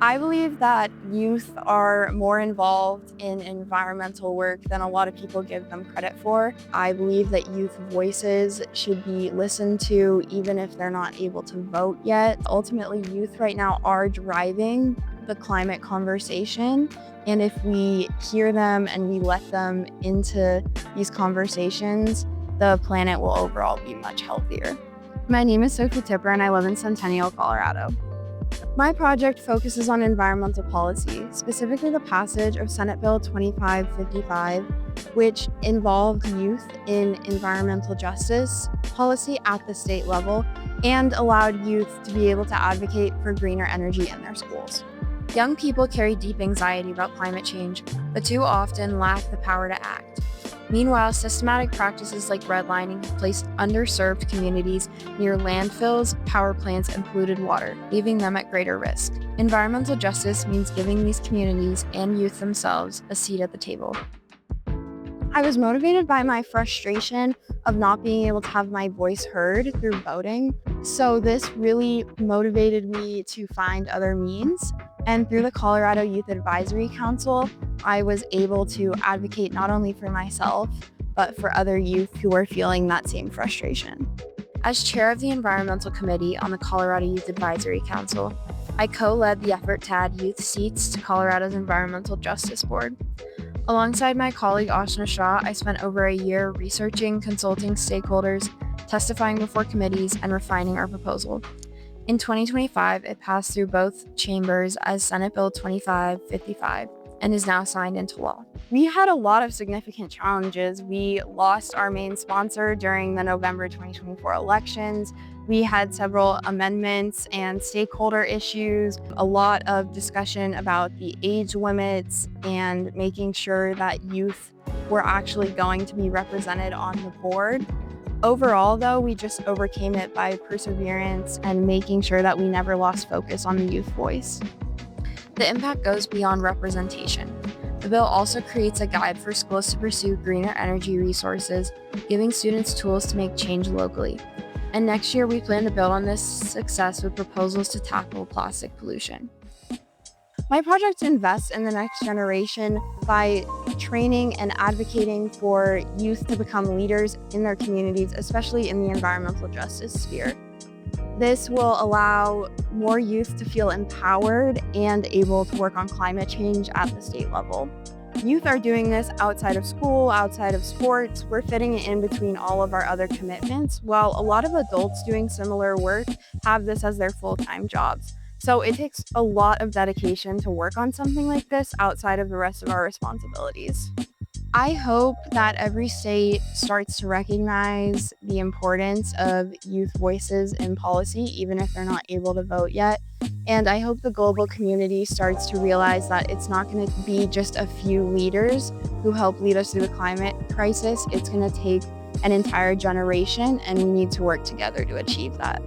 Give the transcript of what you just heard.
I believe that youth are more involved in environmental work than a lot of people give them credit for. I believe that youth voices should be listened to even if they're not able to vote yet. Ultimately, youth right now are driving the climate conversation, and if we hear them and we let them into these conversations, the planet will overall be much healthier. My name is Sophie Tipper and I live in Centennial, Colorado. My project focuses on environmental policy, specifically the passage of Senate Bill 2555, which involved youth in environmental justice policy at the state level and allowed youth to be able to advocate for greener energy in their schools. Young people carry deep anxiety about climate change, but too often lack the power to act. Meanwhile, systematic practices like redlining have placed underserved communities near landfills, power plants, and polluted water, leaving them at greater risk. Environmental justice means giving these communities and youth themselves a seat at the table. I was motivated by my frustration of not being able to have my voice heard through voting. So this really motivated me to find other means. And through the Colorado Youth Advisory Council, I was able to advocate not only for myself, but for other youth who are feeling that same frustration. As chair of the Environmental Committee on the Colorado Youth Advisory Council, I co-led the effort to add youth seats to Colorado's Environmental Justice Board. Alongside my colleague Ashna Shah, I spent over a year researching, consulting stakeholders, testifying before committees, and refining our proposal. In 2025, it passed through both chambers as Senate Bill 2555 and is now signed into law. We had a lot of significant challenges. We lost our main sponsor during the November 2024 elections. We had several amendments and stakeholder issues, a lot of discussion about the age limits and making sure that youth were actually going to be represented on the board. Overall, though, we just overcame it by perseverance and making sure that we never lost focus on the youth voice. The impact goes beyond representation. The bill also creates a guide for schools to pursue greener energy resources, giving students tools to make change locally. And next year, we plan to build on this success with proposals to tackle plastic pollution. My project invests in the next generation by training and advocating for youth to become leaders in their communities, especially in the environmental justice sphere. This will allow more youth to feel empowered and able to work on climate change at the state level. Youth are doing this outside of school, outside of sports. We're fitting it in between all of our other commitments, while a lot of adults doing similar work have this as their full-time jobs. So it takes a lot of dedication to work on something like this outside of the rest of our responsibilities. I hope that every state starts to recognize the importance of youth voices in policy, even if they're not able to vote yet. And I hope the global community starts to realize that it's not going to be just a few leaders who help lead us through the climate crisis. It's going to take an entire generation, and we need to work together to achieve that.